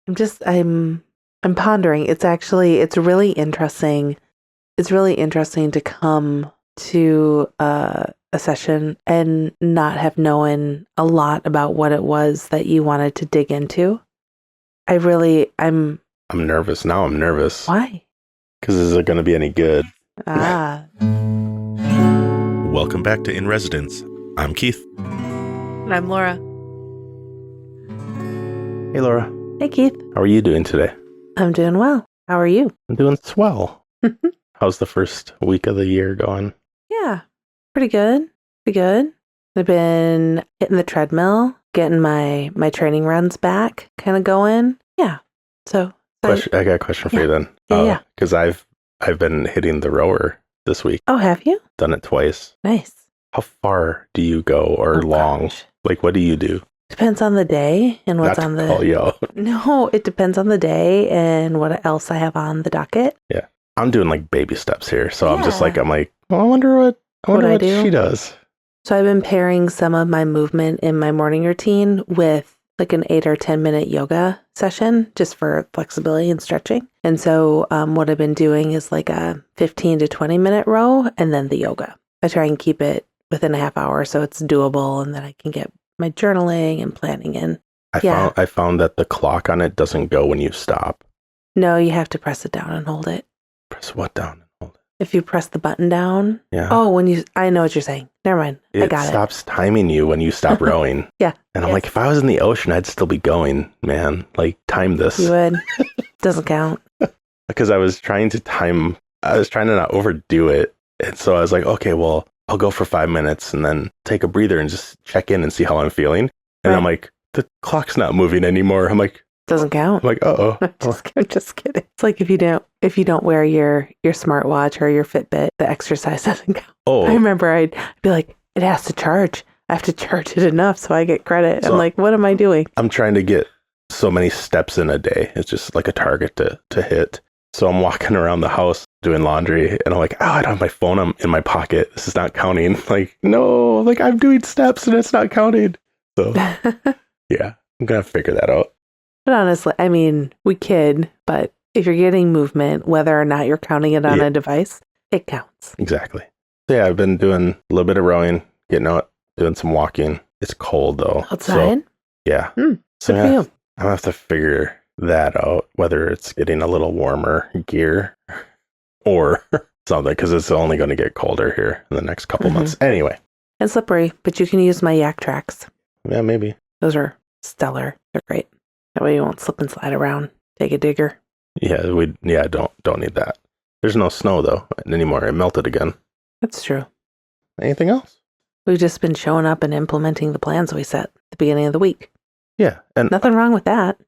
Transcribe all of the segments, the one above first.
I'm pondering. It's really interesting. It's really interesting to come to a session and not have known a lot about what it was that you wanted to dig into. I'm nervous now. I'm nervous. Why? Because is it going to be any good? Welcome back to In Residence. I'm Keith. And I'm Laura. Hey, Laura. Hey, Keith. How are you doing today? I'm doing well. How are you? I'm doing swell. How's the first week of the year going? Yeah, pretty good. Pretty good. I've been hitting the treadmill, getting my training runs back, kind of going. Yeah. So I got a question for you then. Yeah. Because I've been hitting the rower this week. Oh, have you? Done it twice. Nice. How far do you go, or long? Gosh. Like, what do you do? Depends on the day and what's on the. Call you out. No, it depends on the day and what else I have on the docket. Yeah, I'm doing like baby steps here, so Yeah. I'm like, well, I wonder what I do? she does. So I've been pairing some of my movement in my morning routine with like an 8 or 10 minute yoga session just for flexibility and stretching. And so what I've been doing is like a 15 to 20 minute row and then the yoga. I try and keep it within a half hour so it's doable and then I can get my journaling and planning in. I found that the clock on it doesn't go when you stop. No, you have to press it down and hold it. Press what down and hold it? If you press the button down. Yeah. Oh, I know what you're saying. Never mind. I got it. It stops timing you when you stop rowing. Yeah. And I'm like, if I was in the ocean, I'd still be going, man. Like, time this. You would. Doesn't count. Because I was trying to not overdo it. And so I was like, okay, well, I'll go for 5 minutes and then take a breather and just check in and see how I'm feeling. And Right. I'm like, the clock's not moving anymore. I'm like, Doesn't count. uh-oh. I'm just kidding. It's like if you don't wear your smartwatch or your Fitbit, the exercise doesn't count. Oh, I remember I'd be like, it has to charge. I have to charge it enough so I get credit. So I'm like, what am I doing? I'm trying to get so many steps in a day. It's just like a target to hit. So I'm walking around the house doing laundry and I'm like, oh, I don't have my phone in my pocket. This is not counting. Like, no, like I'm doing steps and it's not counting. So yeah, I'm going to figure that out. But honestly, I mean, we kid, but if you're getting movement, whether or not you're counting it on a device, it counts. Exactly. So yeah, I've been doing a little bit of rowing, getting out, doing some walking. It's cold though. Outside? So, yeah. Good So for you. I'm gonna have to figure that out, whether it's getting a little warmer gear or something, because it's only going to get colder here in the next couple months. Anyway. And slippery, but you can use my yak tracks. Yeah, maybe. Those are stellar. They're great. That way you won't slip and slide around. Take a digger. Yeah, don't need that. There's no snow though anymore. It melted again. That's true. Anything else? We've just been showing up and implementing the plans we set at the beginning of the week. Yeah, and Nothing wrong with that.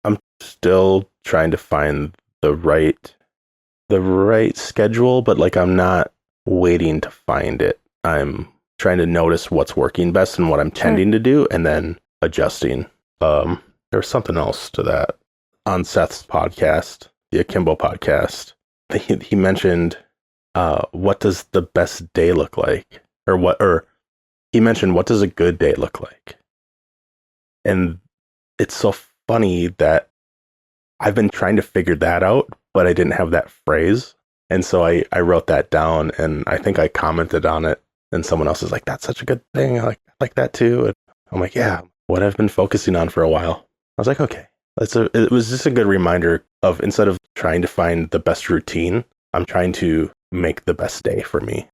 I'm still trying to find the right schedule, but like I'm not waiting to find it. I'm trying to notice what's working best and what I'm tending to do and then adjusting. There's something else to that. On Seth's podcast, the Akimbo podcast, he mentioned what does the best day look like? Or he mentioned what does a good day look like? And it's so funny that I've been trying to figure that out, but I didn't have that phrase. And so I wrote that down and I think I commented on it and someone else is like, that's such a good thing. I like that too. And I'm like, yeah, what I've been focusing on for a while. I was like, okay, it was just a good reminder of instead of trying to find the best routine, I'm trying to make the best day for me,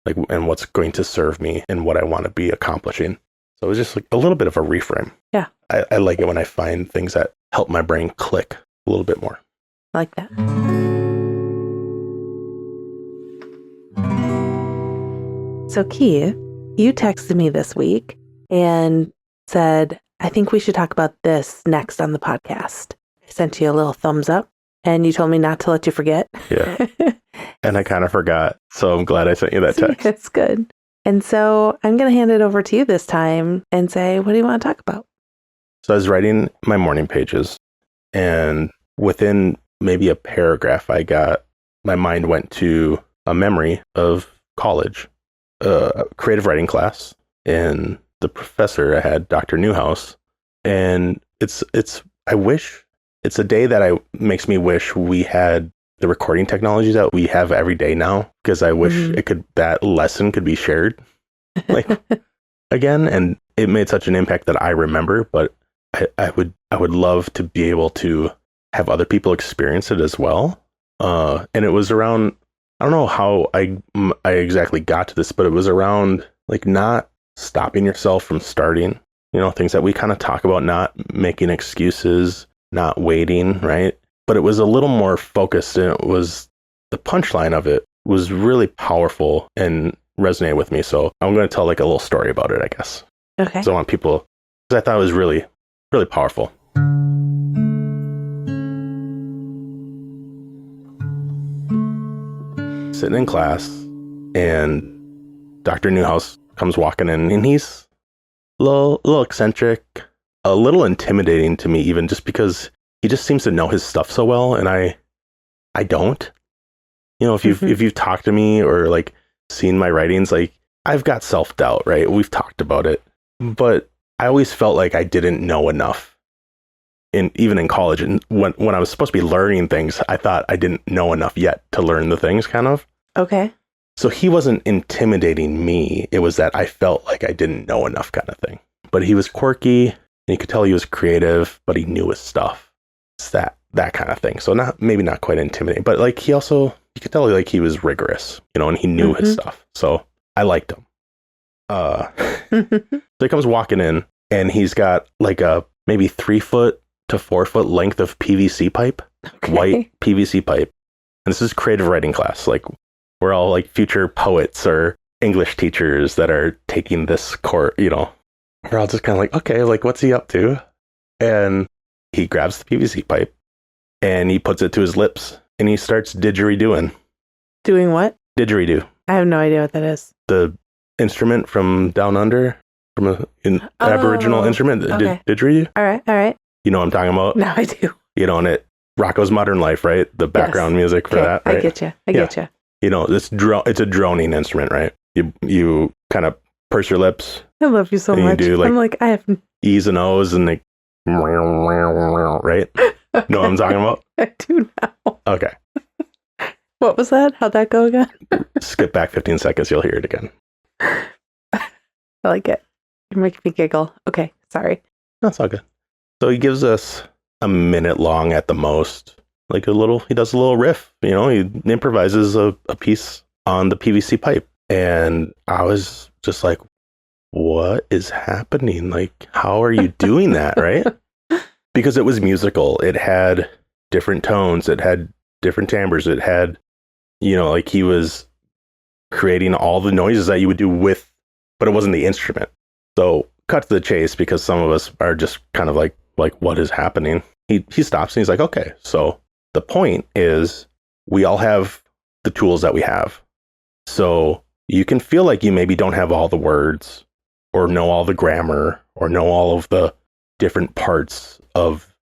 like, and what's going to serve me and what I want to be accomplishing. So it was just like a little bit of a reframe. Yeah. I like it when I find things that help my brain click a little bit more. I like that. So Keith, you texted me this week and said, I think we should talk about this next on the podcast. I sent you a little thumbs up and you told me not to let you forget. Yeah. And I kind of forgot. So I'm glad I sent you that text. That's good. And so I'm going to hand it over to you this time and say, what do you want to talk about? So I was writing my morning pages and within maybe a paragraph, my mind went to a memory of college, a creative writing class, and the professor I had, Dr. Newhouse. And I wish it's a day that makes me wish we had the recording technology that we have every day now, because I wish that lesson could be shared like again, and it made such an impact that I remember, but I would love to be able to have other people experience it as well. And it was around, I don't know how I exactly got to this, but it was around like not stopping yourself from starting, things that we kind of talk about, not making excuses, not waiting, right? But it was a little more focused, and it was the punchline of it was really powerful and resonated with me. So I'm going to tell like a little story about it, I guess. Okay. So I want people, because I thought it was really, really powerful. Sitting in class, and Dr. Newhouse comes walking in, and he's a little eccentric, a little intimidating to me, even just because he just seems to know his stuff so well, and I don't. If you've talked to me or like seen my writings, like I've got self-doubt, right? We've talked about it, but I always felt like I didn't know enough. Even in college, and when I was supposed to be learning things, I thought I didn't know enough yet to learn the things, kind of. Okay. So he wasn't intimidating me. It was that I felt like I didn't know enough, kind of thing. But he was quirky, and you could tell he was creative, but he knew his stuff. It's that kind of thing. So maybe not quite intimidating, but like you could tell like he was rigorous, and he knew his stuff. So I liked him. So he comes walking in, and he's got like a maybe 3 foot to 4 foot length of PVC pipe, white PVC pipe. And this is creative writing class. Like we're all like future poets or English teachers that are taking this course, we're all just kind of like, okay, like what's he up to? And he grabs the PVC pipe and he puts it to his lips and he starts didgeridooing. Doing what? Didgeridoo. I have no idea what that is. The instrument from down under, from an Aboriginal instrument, okay. didgeridoo. All right. You know what I'm talking about? No, I do. And it Rocco's Modern Life, right? The background music for that, right? I get you. I get you. It's a droning instrument, right? You kind of purse your lips. I love you so much. I'm like, I have E's and O's and like, right? Know what I'm talking about? I do now. Okay. What was that? How'd that go again? Skip back 15 seconds, you'll hear it again. I like it. You're making me giggle. Okay, sorry. That's all good. So he gives us a minute long at the most, like he does a little riff, he improvises a piece on the PVC pipe. And I was just like, what is happening? Like, how are you doing that? Right? Because it was musical. It had different tones. It had different timbres. It had, like he was creating all the noises that you would do but it wasn't the instrument. So cut to the chase, because some of us are just kind of like what is happening? He stops and he's like, okay, so the point is we all have the tools that we have. So you can feel like you maybe don't have all the words or know all the grammar or know all of the different parts of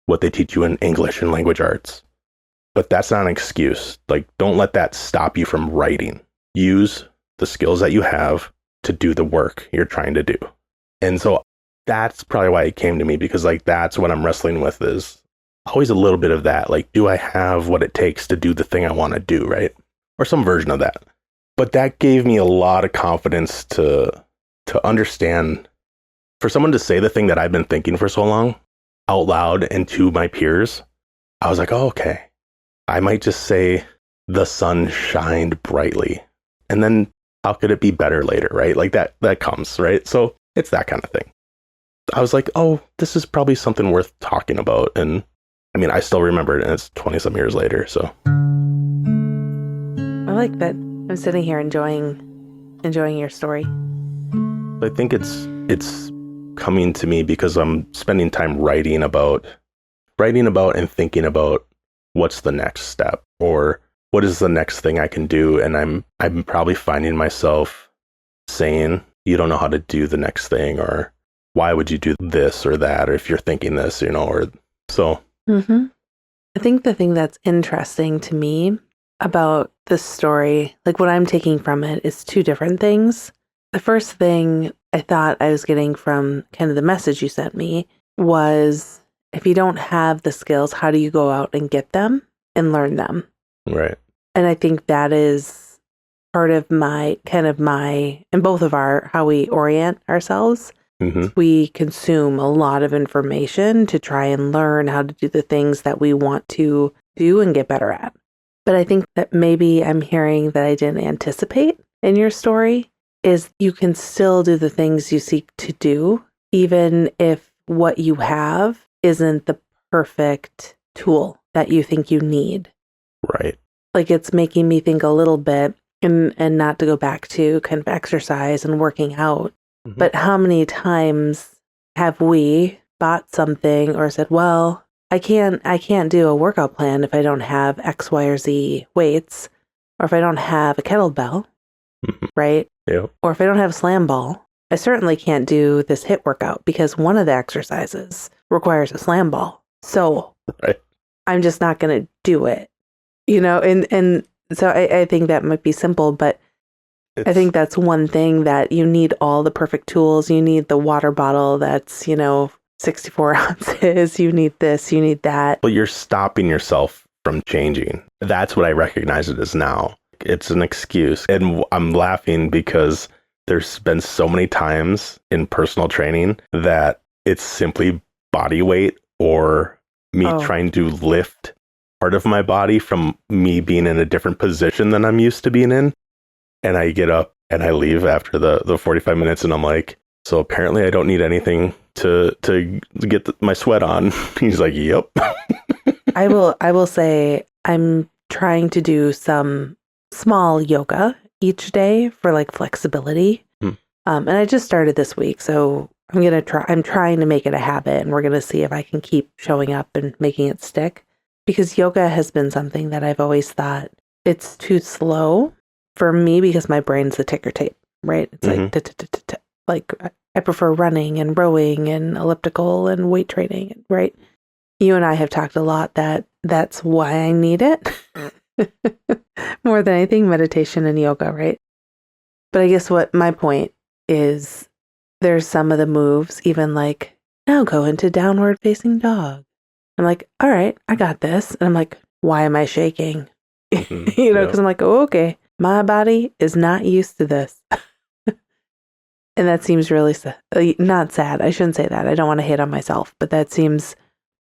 what they teach you in English and language arts. But that's not an excuse. Like, don't let that stop you from writing. Use the skills that you have to do the work you're trying to do. And so that's probably why it came to me, because like that's what I'm wrestling with, is always a little bit of that. Like, do I have what it takes to do the thing I want to do, right? Or some version of that. But that gave me a lot of confidence to understand, for someone to say the thing that I've been thinking for so long out loud and to my peers, I was like, oh, okay. I might just say the sun shined brightly. And then how could it be better later, right? Like that comes, right? So it's that kind of thing. I was like, oh, this is probably something worth talking about. And I mean, I still remember it, and it's 20 some years later. So I like that. I'm sitting here enjoying your story. I think it's coming to me because I'm spending time writing about and thinking about what's the next step, or what is the next thing I can do. And I'm probably finding myself saying, you don't know how to do the next thing, or why would you do this or that, or if you're thinking this, or so. Mm-hmm. I think the thing that's interesting to me about this story, like what I'm taking from it, is two different things. The first thing I thought I was getting from kind of the message you sent me was if you don't have the skills, how do you go out and get them and learn them? Right. And I think that is part of and both of our, how we orient ourselves. Mm-hmm. We consume a lot of information to try and learn how to do the things that we want to do and get better at. But I think that maybe I'm hearing that I didn't anticipate in your story is you can still do the things you seek to do, even if what you have isn't the perfect tool that you think you need. Right. Like, it's making me think a little bit, and not to go back to kind of exercise and working out, Mm-hmm. but how many times have we bought something or said, well, I can't do a workout plan if I don't have X, Y, or Z weights, or if I don't have a kettlebell, Mm-hmm. right? Yeah. Or if I don't have a slam ball. I certainly can't do this HIIT workout because one of the exercises requires a slam ball. So Right. I'm just not going to do it, and so I think that might be simple, but I think that's one thing that you need all the perfect tools. You need the water bottle that's, 64 ounces. You need this, you need that. Well, you're stopping yourself from changing. That's what I recognize it as now. It's an excuse. And I'm laughing because there's been so many times in personal training that it's simply body weight or me trying to lift part of my body from me being in a different position than I'm used to being in. And I get up and I leave after the 45 minutes and I'm like, so apparently I don't need anything to get my sweat on. He's like, yep. I will say I'm trying to do some small yoga each day for like flexibility. And I just started this week, so I'm trying to make it a habit, and we're going to see if I can keep showing up and making it stick, because yoga has been something that I've always thought it's too slow for me because my brain's a ticker tape, right? It's like I prefer running and rowing and elliptical and weight training, right? You and I have talked a lot that that's why I need it more than anything, meditation and yoga, right? But I guess what my point is, there's some of the moves, even like, now go into downward facing dog. I'm like, all right, I got this. And I'm like, why am I shaking? Because I'm like, oh, okay, my body is not used to this. And that seems really not sad. I shouldn't say that. I don't want to hate on myself, but I'm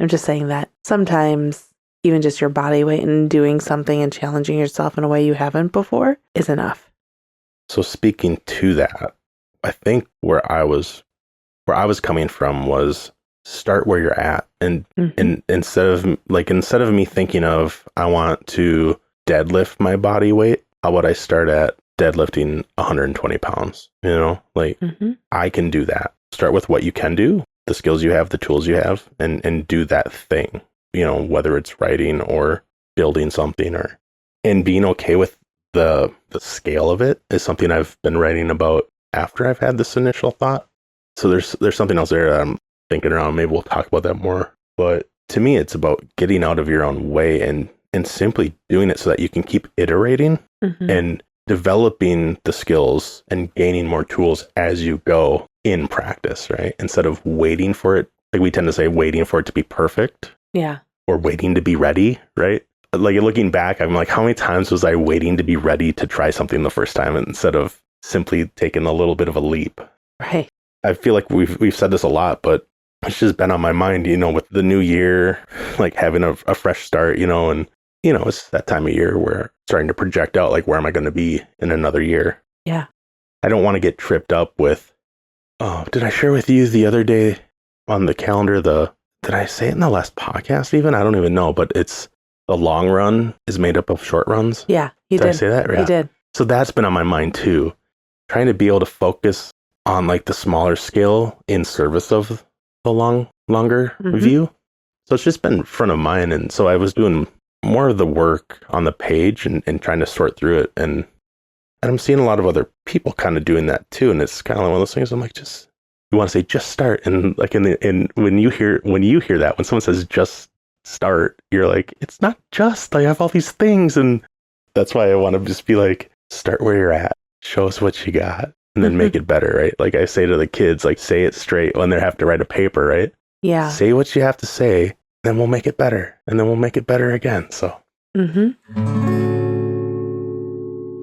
just saying that sometimes even just your body weight and doing something and challenging yourself in a way you haven't before is enough. So speaking to that, I think where I was coming from was start where you're at, and instead of me thinking of I want to deadlift my body weight, how would I start at deadlifting 120 pounds? I can do that. Start with what you can do, the skills you have, the tools you have, and do that thing. Whether it's writing or building something, and being okay with the scale of it is something I've been writing about after I've had this initial thought. So there's something else there that I'm thinking around. Maybe we'll talk about that more. But to me, it's about getting out of your own way and simply doing it so that you can keep iterating and developing the skills and gaining more tools as you go in practice, right? Instead of waiting for it. Like we tend to say, waiting for it to be perfect. Yeah. Or waiting to be ready, right? Like looking back, I'm like, how many times was I waiting to be ready to try something the first time instead of simply taking a little bit of a leap? Right. I feel like we've said this a lot, but it's just been on my mind, with the new year, like having a fresh start, and it's that time of year where starting to project out, like, where am I going to be in another year? Yeah. I don't want to get tripped up with, oh, did I share with you the other day on the calendar, did I say it in the last podcast even? I don't even know, but it's the long run is made up of short runs. Yeah, you did. Did I say that? Yeah. You did. So that's been on my mind too. Trying to be able to focus on like the smaller scale in service of the longer view. So it's just been front of mind. And so I was doing more of the work on the page and trying to sort through it. And I'm seeing a lot of other people kind of doing that too. And it's kind of like one of those things I'm like, you want to say just start. And like when you hear that, when someone says just start, you're like, it's not just, I have all these things. And that's why I want to just be like, start where you're at, show us what you got, and then make it better, right? Like I say to the kids, like, say it straight when they have to write a paper, right? Yeah. Say what you have to say, then we'll make it better. And then we'll make it better again. So.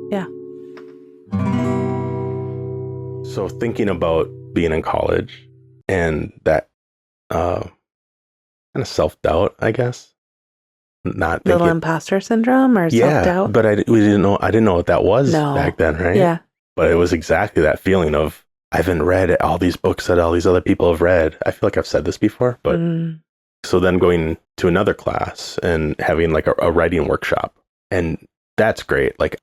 Yeah. So thinking about being in college and that kind of self-doubt, I guess. Not Little thinking, imposter syndrome or yeah, self-doubt? but I didn't know what that was No. back then, right? Yeah. But it was exactly that feeling of, I haven't read all these books that all these other people have read. I feel like I've said this before, but so then going to another class and having like a writing workshop, and that's great. Like,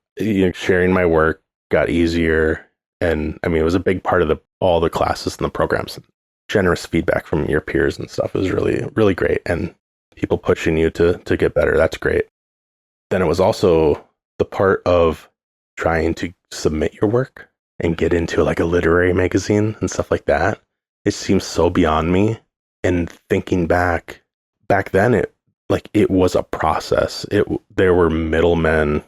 sharing my work got easier. And I mean, it was a big part of all the classes and the programs. Generous feedback from your peers and stuff is really, really great. And people pushing you to get better. That's great. Then it was also the part of trying to submit your work and get into like a literary magazine and stuff like that. It seems so beyond me. And thinking back then, it was a process. There were middlemen,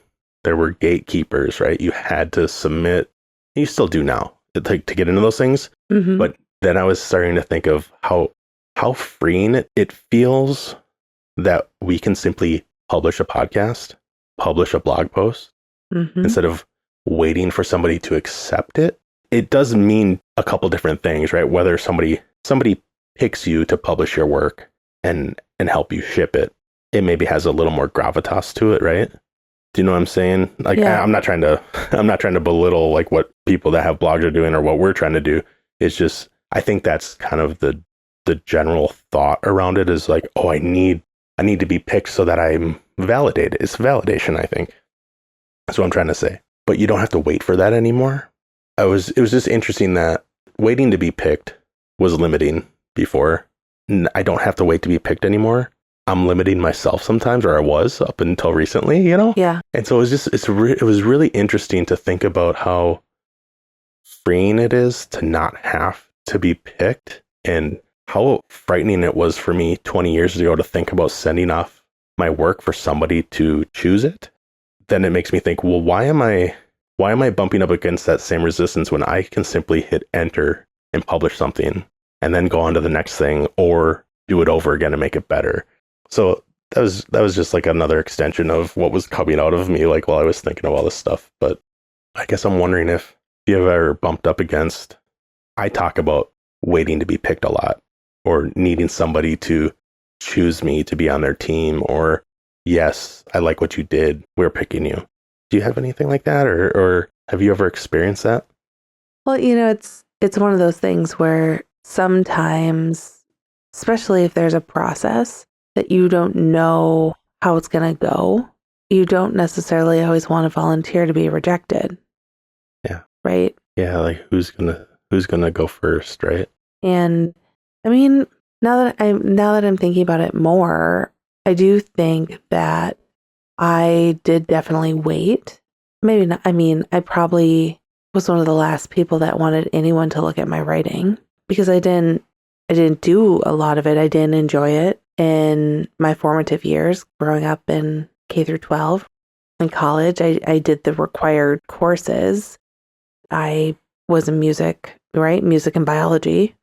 there were gatekeepers, right? You had to submit. You still do now to get into those things. But then I was starting to think of how freeing it feels that we can simply publish a podcast, publish a blog post, instead of waiting for somebody to accept it. It does mean a couple different things, right? Whether somebody picks you to publish your work and help you ship it, it maybe has a little more gravitas to it, right? Do you know what I'm saying? Like, yeah. I'm not trying to belittle like what people that have blogs are doing or what we're trying to do. It's just, I think that's kind of the general thought around it is like, oh, I need to be picked so that I'm validated. It's validation, I think. That's what I'm trying to say. But you don't have to wait for that anymore. It was just interesting that waiting to be picked was limiting before. I don't have to wait to be picked anymore. I'm limiting myself sometimes, or I was up until recently, Yeah. And so it was really interesting to think about how freeing it is to not have to be picked, and how frightening it was for me 20 years ago to think about sending off my work for somebody to choose it. Then it makes me think, well, why am I bumping up against that same resistance when I can simply hit enter and publish something and then go on to the next thing or do it over again and make it better? So that was just like another extension of what was coming out of me, like while I was thinking of all this stuff. But I guess I'm wondering if you've ever bumped up against, I talk about waiting to be picked a lot, or needing somebody to choose me to be on their team, or yes, I like what you did, we're picking you. Do you have anything like that, or have you ever experienced that? Well, it's one of those things where sometimes, especially if there's a process that you don't know how it's going to go, you don't necessarily always want to volunteer to be rejected. Yeah. Right? Yeah, like who's gonna go first, right? And I mean, now that I'm thinking about it more, I do think that I did definitely wait. Maybe not. I mean, I probably was one of the last people that wanted anyone to look at my writing, because I didn't do a lot of it. I didn't enjoy it in my formative years growing up in K through 12. In college, I did the required courses. I was in music, right? Music and biology.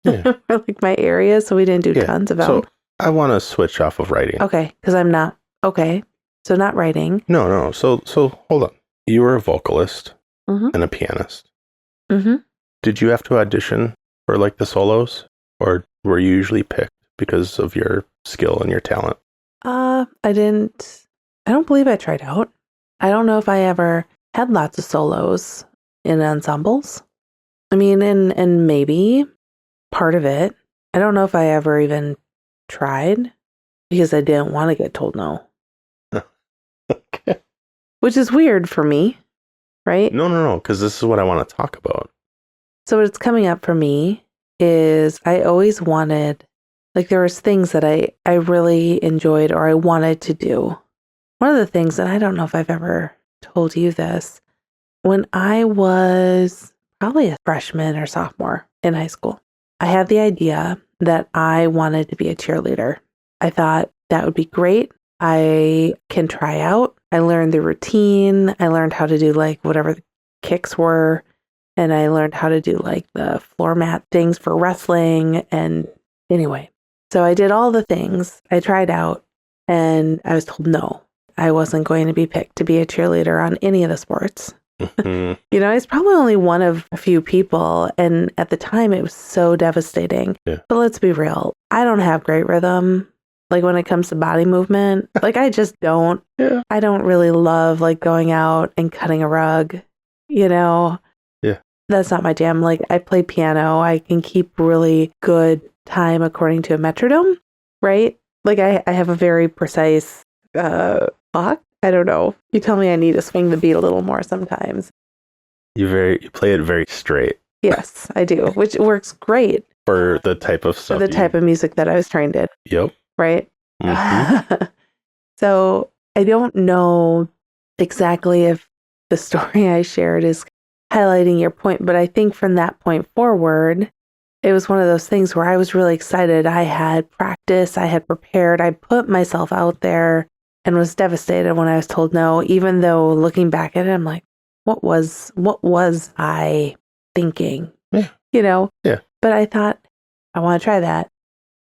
Yeah. Like my area, so we didn't do tons of them. So I want to switch off of writing. Okay, because I'm not. Okay, so not writing. No. So hold on. You were a vocalist and a pianist. Did you have to audition for like the solos, or were you usually picked because of your skill and your talent? I didn't. I don't believe I tried out. I don't know if I ever had lots of solos in ensembles. I mean, and maybe part of it. I don't know if I ever even tried, because I didn't want to get told no. Okay. Which is weird for me, right? No, because this is what I want to talk about. So what's coming up for me is I always wanted, like there was things that I really enjoyed or I wanted to do. One of the things, and I don't know if I've ever told you this, when I was probably a freshman or sophomore in high school, I had the idea that I wanted to be a cheerleader. I thought that would be great. I can try out. I learned the routine. I learned how to do like whatever the kicks were. And I learned how to do like the floor mat things for wrestling. And anyway, So I did all the things. I tried out and I was told no, I wasn't going to be picked to be a cheerleader on any of the sports. Mhm. I was probably only one of a few people. And at the time, it was so devastating. Yeah. But let's be real. I don't have great rhythm. Like when it comes to body movement, like I just don't. Yeah. I don't really love like going out and cutting a rug, Yeah. That's not my jam. Like I play piano. I can keep really good time according to a metronome, right? Like I have a very precise clock. I don't know. You tell me I need to swing the beat a little more sometimes. You play it very straight Yes, I do, which works great for the type of for stuff. the type of music that I was trained in, Yep. right? Mhm. So I don't know exactly if the story I shared is highlighting your point, but I think from that point forward, it was one of those things where I was really excited. I had practiced, I had prepared, I put myself out there and was devastated when I was told no, even though looking back at it, I'm like, what was I thinking? Yeah. Yeah. But I thought, I want to try that.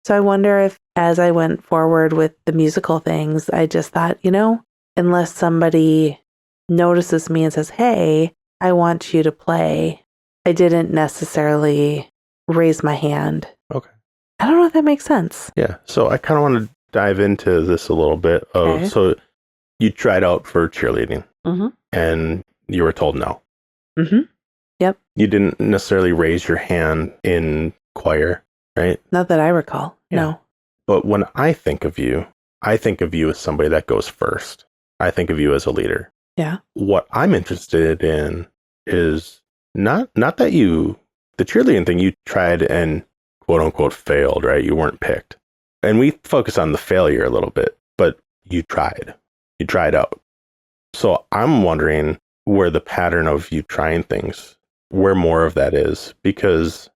So I wonder if as I went forward with the musical things, I just thought, unless somebody notices me and says, hey, I want you to play, I didn't necessarily raise my hand. Okay. I don't know if that makes sense. Yeah. So I kind of want to dive into this a little bit. Okay. So you tried out for cheerleading Mm-hmm. and you were told no. Mm-hmm. Yep. You didn't necessarily raise your hand in choir, right? Not that I recall. Yeah. No. But when I think of you as somebody that goes first. I think of you as a leader. Yeah. What I'm interested in is not that the cheerleading thing you tried and quote unquote failed, right? You weren't picked. And we focus on the failure a little bit, but you tried out. So I'm wondering where the pattern of you trying things, where more of that is, because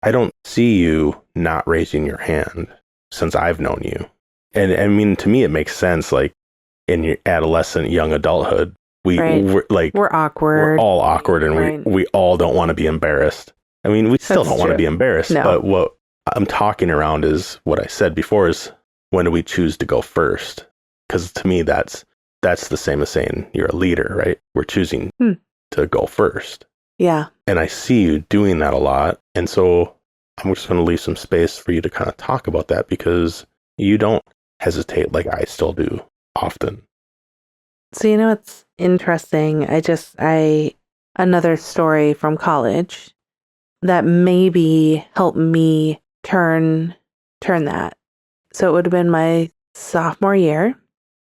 I don't see you not raising your hand since I've known you. And I mean, to me, it makes sense. Like in your adolescent, young adulthood, we're awkward. We're all awkward and Right. we all don't want to be embarrassed. I mean, we still That's don't want to true. be embarrassed, No. but what I'm talking around is what I said before is when do we choose to go first? Because to me, that's the same as saying you're a leader, right? We're choosing to go first. Yeah. And I see you doing that a lot. And so I'm just going to leave some space for you to kind of talk about that because you don't hesitate like I still do often. So, it's interesting. Another story from college that maybe helped me turn that. So it would have been my sophomore year.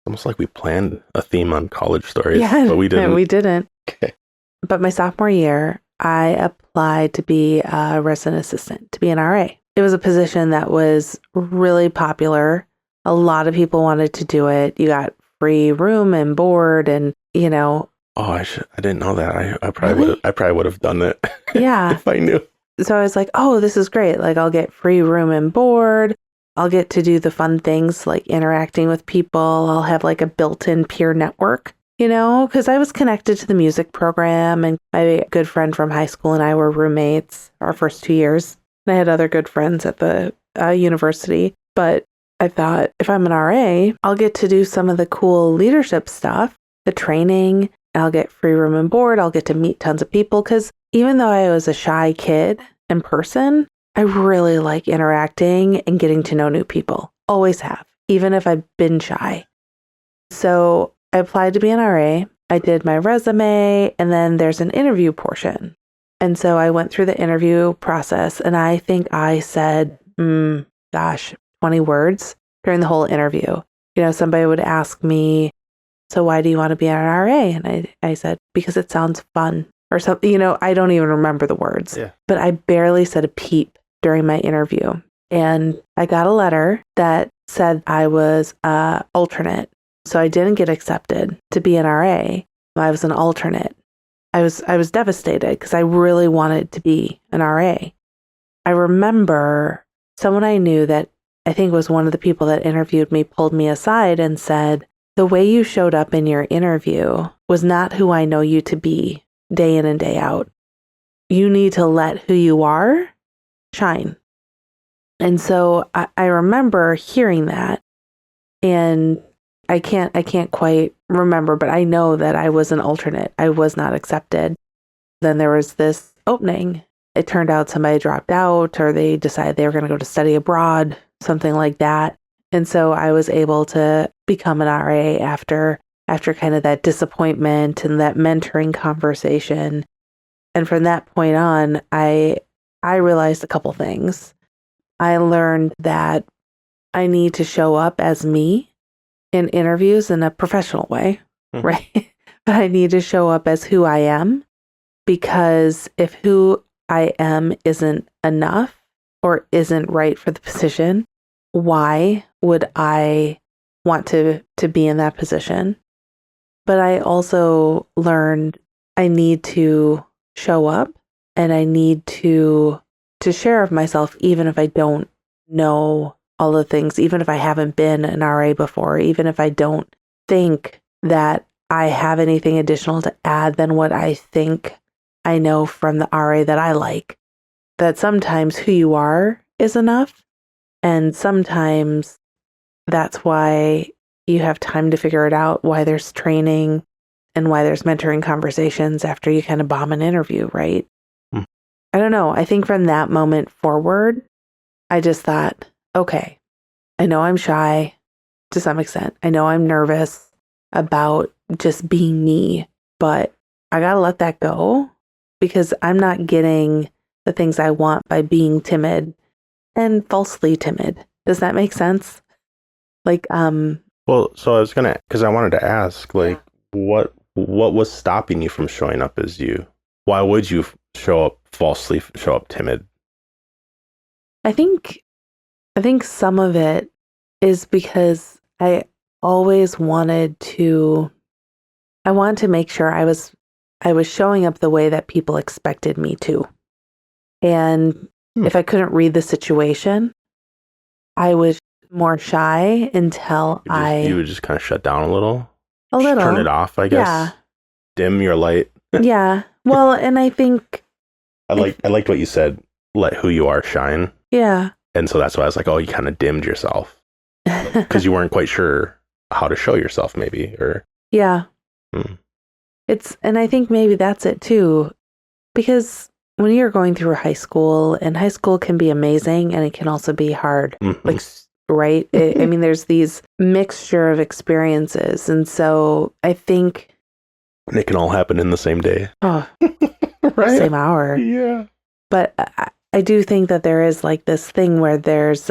Almost like we planned a theme on college stories, Yeah, but we didn't. We didn't. Okay. But my sophomore year, I applied to be a resident assistant, to be an RA. It was a position that was really popular. A lot of people wanted to do it. You got free room and board and, Oh, I didn't know that. I probably would have done it. Yeah. If I knew. So I was like, oh, this is great. Like I'll get free room and board. I'll get to do the fun things like interacting with people. I'll have like a built-in peer network, because I was connected to the music program and my good friend from high school and I were roommates our first 2 years. And I had other good friends at the university. But I thought if I'm an RA, I'll get to do some of the cool leadership stuff, the training. I'll get free room and board. I'll get to meet tons of people because even though I was a shy kid in person, I really like interacting and getting to know new people. Always have, even if I've been shy. So I applied to be an RA. I did my resume and then there's an interview portion. And so I went through the interview process and I think I said, 20 words during the whole interview. Somebody would ask me, so why do you want to be an RA? And I said, because it sounds fun or something. I don't even remember the words, but I barely said a peep during my interview. And I got a letter that said I was alternate. So I didn't get accepted to be an RA. I was an alternate. I was devastated because I really wanted to be an RA. I remember someone I knew that I think was one of the people that interviewed me pulled me aside and said, the way you showed up in your interview was not who I know you to be day in and day out. You need to let who you are shine. And so I remember hearing that, and I can't quite remember, but I know that I was an alternate. I was not accepted. Then there was this opening. It turned out somebody dropped out, or they decided they were going to go to study abroad, something like that. And so I was able to become an RA after kind of that disappointment and that mentoring conversation. And from that point on, I realized a couple things. I learned that I need to show up as me in interviews in a professional way, right? But I need to show up as who I am, because if who I am isn't enough or isn't right for the position, why would I want to be in that position? But I also learned I need to show up, and I need to share of myself, even if I don't know all the things, even if I haven't been an RA before, even if I don't think that I have anything additional to add than what I think I know from the RA that I like. That sometimes who you are is enough, and sometimes that's why you have time to figure it out, why there's training and why there's mentoring conversations after you kind of bomb an interview, right? I don't know. I think from that moment forward, I just thought, okay, I know I'm shy to some extent. I know I'm nervous about just being me, but I got to let that go, because I'm not getting the things I want by being timid and falsely timid. Does that make sense? Like, Well, so I was gonna, because I wanted to ask, like, what was stopping you from showing up as you? Why would you show up timid? I think some of it is because I always wanted to make sure I was showing up the way that people expected me to. And if I couldn't read the situation, I was more shy until you would just kind of shut down a little. Turn it off, I guess. Yeah. Dim your light. Yeah. Well, and I think I liked what you said. Let who you are shine. Yeah. And so that's why I was like, oh, you kind of dimmed yourself because you weren't quite sure how to show yourself, maybe, or yeah. And I think maybe that's it too, because when you're going through high school, and high school can be amazing and it can also be hard, like, right? I mean, there's these mixture of experiences. And so I think. And it can all happen in the same day. Oh, right. Same hour. Yeah. But I do think that there is like this thing where there's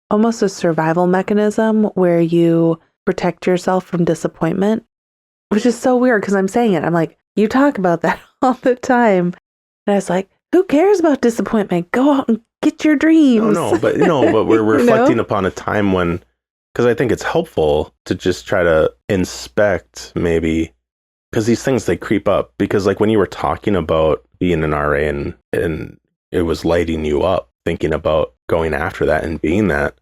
almost a survival mechanism where you protect yourself from disappointment, which is so weird because I'm saying it. I'm like, you talk about that all the time. And I was like, who cares about disappointment? Go out and get your dreams. But we're reflecting upon a time when, because I think it's helpful to just try to inspect maybe, because these things, they creep up. Because like when you were talking about being an RA and it was lighting you up, thinking about going after that and being that,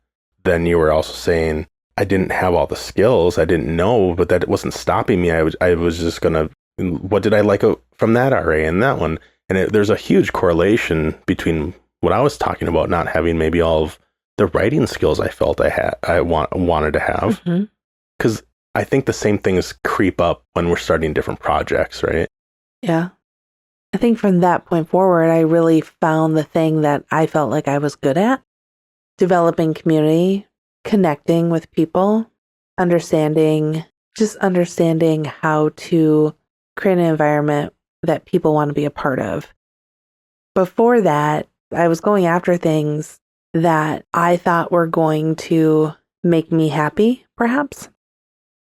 then you were also saying, I didn't have all the skills, I didn't know, but that it wasn't stopping me. I was just gonna, what did I like from that RA and that one? And there's a huge correlation between what I was talking about, not having maybe all of the writing skills I felt I wanted to have. Because I think the same things creep up when we're starting different projects, right? Yeah. I think from that point forward, I really found the thing that I felt like I was good at: developing community, connecting with people, understanding how to create an environment that people want to be a part of. Before that, I was going after things that I thought were going to make me happy, perhaps,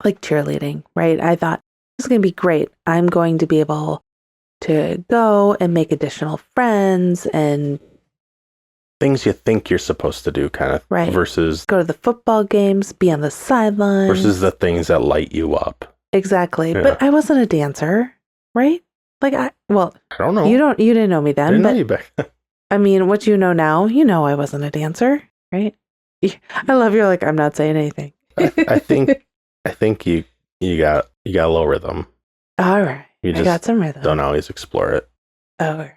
like cheerleading, right? I thought, this is going to be great. I'm going to be able to go and make additional friends and things you think you're supposed to do, kind of, right, versus go to the football games, be on the sidelines, versus the things that light you up. Exactly. Yeah. But I wasn't a dancer, right? Like I don't know. You didn't know me then. Didn't but know you back then. I mean, what you know now, I wasn't a dancer, right? I love you're like, I'm not saying anything. I think you got a little rhythm. All right. You just I got some rhythm. don't always explore it. Oh,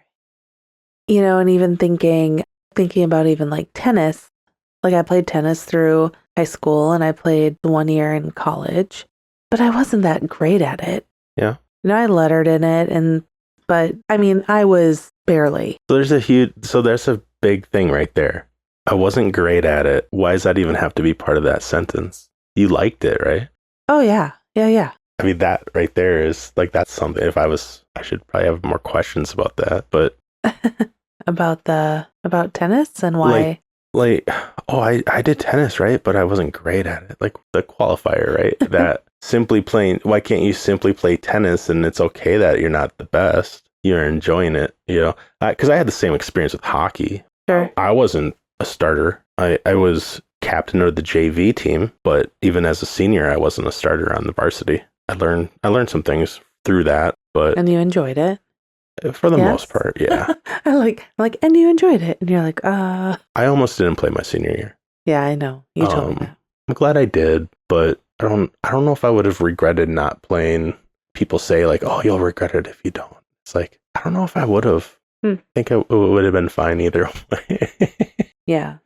and even thinking, thinking about even like tennis. Like I played tennis through high school and I played 1 year in college, but I wasn't that great at it. Yeah. I lettered in it but I mean, I was barely. So there's a big thing right there. I wasn't great at it. Why does that even have to be part of that sentence? You liked it, right? Oh yeah. Yeah. I mean, that right there is like, that's something. I should probably have more questions about that, but about tennis and why. I did tennis, right? But I wasn't great at it. Like the qualifier, right? That why can't you simply play tennis and it's okay that you're not the best? You're enjoying it, because I had the same experience with hockey. Sure. I wasn't a starter. I was captain of the JV team, but even as a senior, I wasn't a starter on the varsity. I learned some things through that, but And you enjoyed it? For the most part, yeah. I'm like, and you enjoyed it? And you're like, I almost didn't play my senior year. Yeah, I know. You told me that. I'm glad I did, but I don't know if I would have regretted not playing. People say like, oh, you'll regret it if you don't. It's like, I don't know if I would have. I think it would have been fine either way. Yeah.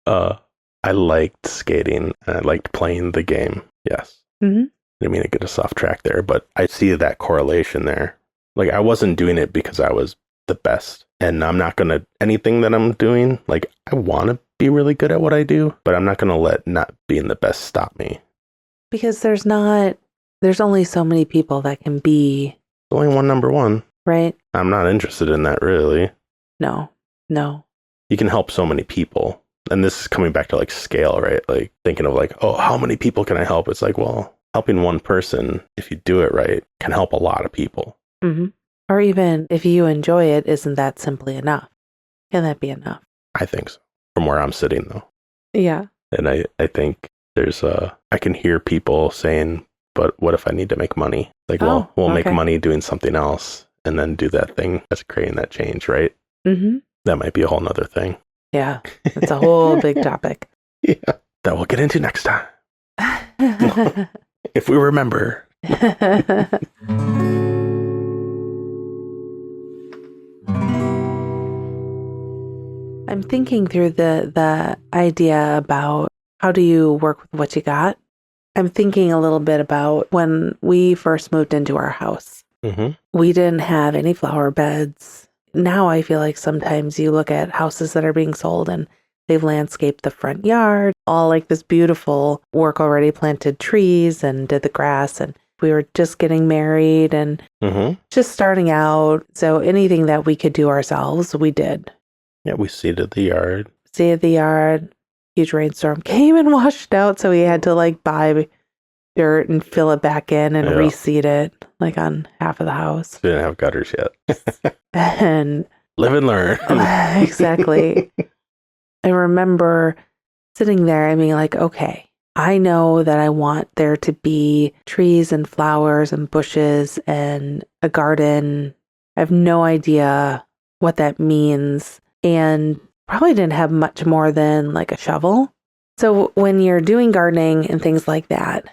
I liked skating and I liked playing the game. Yes. Mm-hmm. I didn't mean to get us off track there, but I see that correlation there. Like I wasn't doing it because I was the best, and I'm not going to, anything that I'm doing, like I want to be really good at what I do, but I'm not going to let not being the best stop me. Because there's only so many people that can be. Only one number one. Right. I'm not interested in that really. No. You can help so many people. And this is coming back to like scale, right? Like thinking of like, oh, how many people can I help? It's like, well, helping one person, if you do it right, can help a lot of people. Mm-hmm. Or even if you enjoy it, isn't that simply enough? Can that be enough? I think so. From where I'm sitting, though. Yeah. And I think I can hear people saying, but what if I need to make money? Like, we'll make money doing something else and then do that thing that's creating that change, right? Mm-hmm. That might be a whole nother thing. Yeah. It's a whole big topic. Yeah. That we'll get into next time. If we remember. I'm thinking through the idea about how do you work with what you got. I'm thinking a little bit about when we first moved into our house. Mm-hmm. We didn't have any flower beds. Now I feel like sometimes you look at houses that are being sold and they've landscaped the front yard, all like this beautiful work already, planted trees and did the grass, and we were just getting married and just starting out. So anything that we could do ourselves, we did. Yeah, we seeded the yard. Huge rainstorm came and washed out, so we had to like buy dirt and fill it back in and reseed it like on half of the house. We didn't have gutters yet. And live and learn. Exactly. I remember sitting there and being like, okay, I know that I want there to be trees and flowers and bushes and a garden. I have no idea what that means. And probably didn't have much more than like a shovel. So when you're doing gardening and things like that,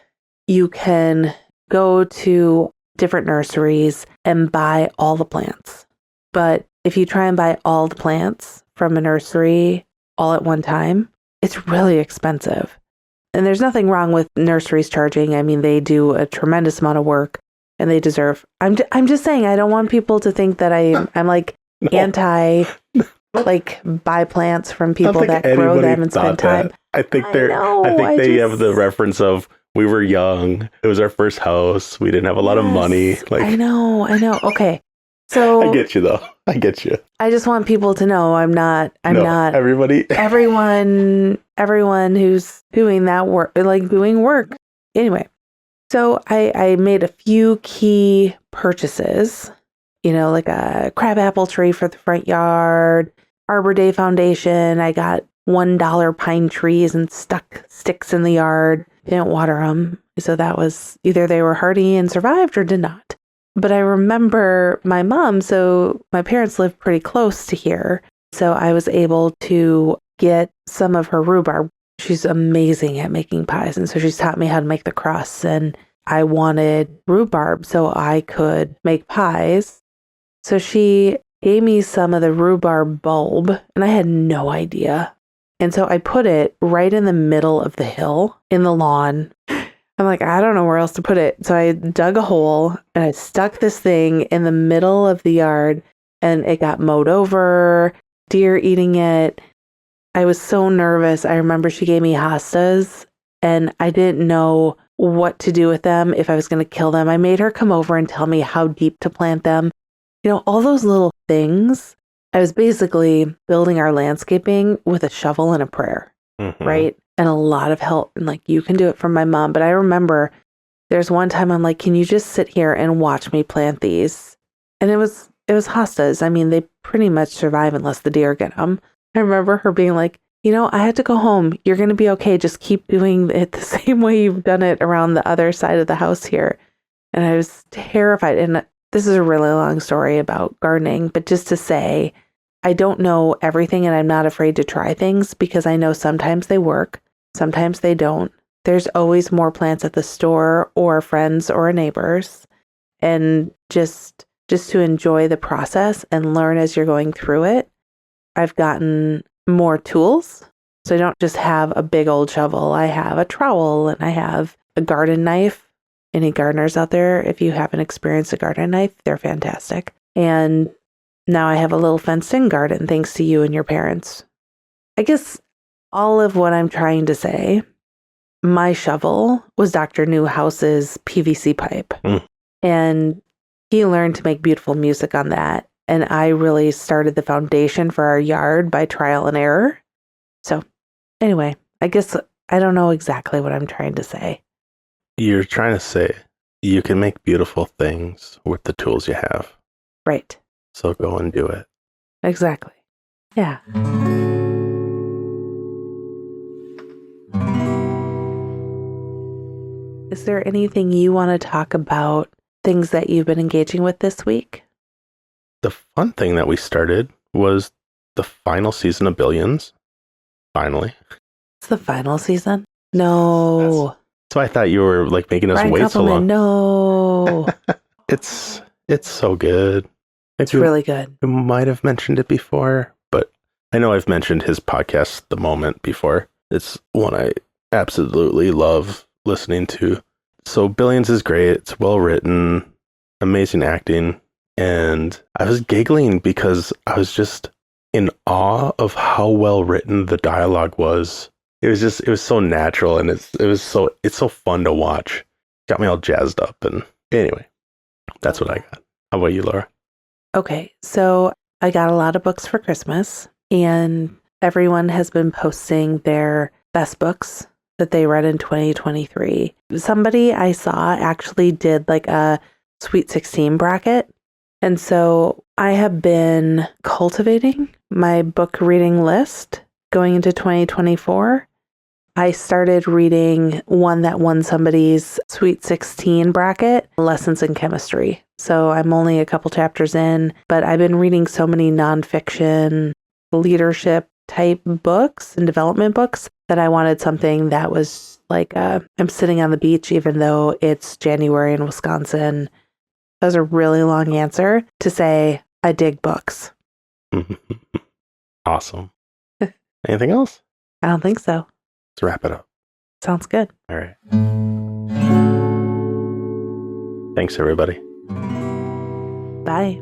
you can go to different nurseries and buy all the plants. But if you try and buy all the plants from a nursery all at one time, it's really expensive. And there's nothing wrong with nurseries charging. I mean, they do a tremendous amount of work and they deserve. I'm just saying, I don't want people to think that I'm like anti like buy plants from people that grow them and spend time. I think they have the reference of we were young. It was our first house. We didn't have a lot of money. Like I know. Okay. So I get you though. I get you. I just want people to know I'm not everybody. everyone who's doing that work, like doing work. Anyway, so I made a few key purchases, like a crabapple tree for the front yard, Arbor Day foundation. I got $1 pine trees and stuck sticks in the yard. Didn't water them. So that was either they were hardy and survived or did not. But I remember my mom, so my parents lived pretty close to here. So I was able to get some of her rhubarb. She's amazing at making pies. And so she's taught me how to make the crusts. And I wanted rhubarb so I could make pies. So she gave me some of the rhubarb bulb, and I had no idea. And so I put it right in the middle of the hill in the lawn. I'm like, I don't know where else to put it. So I dug a hole and I stuck this thing in the middle of the yard, and it got mowed over, deer eating it. I was so nervous. I remember she gave me hostas and I didn't know what to do with them, if I was going to kill them. I made her come over and tell me how deep to plant them. You know, all those little things. I was basically building our landscaping with a shovel and a prayer, right? And a lot of help. And like, you can do it from my mom. But I remember there's one time I'm like, can you just sit here and watch me plant these? And it was hostas. I mean, they pretty much survive unless the deer get them. I remember her being like, you know, I had to go home. You're going to be okay. Just keep doing it the same way you've done it around the other side of the house here. And I was terrified. And this is a really long story about gardening, but just to say, I don't know everything and I'm not afraid to try things because I know sometimes they work, sometimes they don't. There's always more plants at the store or friends or neighbors. And just to enjoy the process and learn as you're going through it. I've gotten more tools. So I don't just have a big old shovel. I have a trowel and I have a garden knife. Any gardeners out there, if you haven't experienced a garden knife, they're fantastic. And now I have a little fenced-in garden thanks to you and your parents. I guess all of what I'm trying to say, my shovel was Dr. Newhouse's PVC pipe. And he learned to make beautiful music on that. And I really started the foundation for our yard by trial and error. So anyway, I guess I don't know exactly what I'm trying to say. You're trying to say you can make beautiful things with the tools you have. Right. So go and do it. Exactly. Yeah. Is there anything you want to talk about, things that you've been engaging with this week? The fun thing that we started was the final season of Billions. Finally. It's the final season? No. So I thought you were like making us Brian wait so long. No. It's so good. It's really good. You might have mentioned it before, but I know I've mentioned his podcast, The Moment, before. It's one I absolutely love listening to. So Billions is great. It's well written, amazing acting. And I was giggling because I was just in awe of how well written the dialogue was. It was so natural and it's so fun to watch. Got me all jazzed up. And anyway, that's what I got. How about you, Laura? Okay, so I got a lot of books for Christmas, and everyone has been posting their best books that they read in 2023. Somebody I saw actually did like a Sweet 16 bracket. And so I have been cultivating my book reading list going into 2024. I started reading one that won somebody's Sweet 16 bracket, Lessons in Chemistry. So I'm only a couple chapters in, but I've been reading so many nonfiction leadership type books and development books that I wanted something that was like, I'm sitting on the beach even though it's January in Wisconsin. That was a really long answer to say I dig books. Awesome. Anything else? I don't think so. Let's wrap it up. Sounds good. All right. Thanks, everybody. Bye.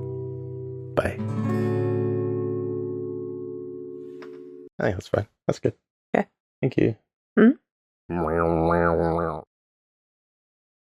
Bye. I think that's fine. That's good. Okay. Thank you. Mm-hmm.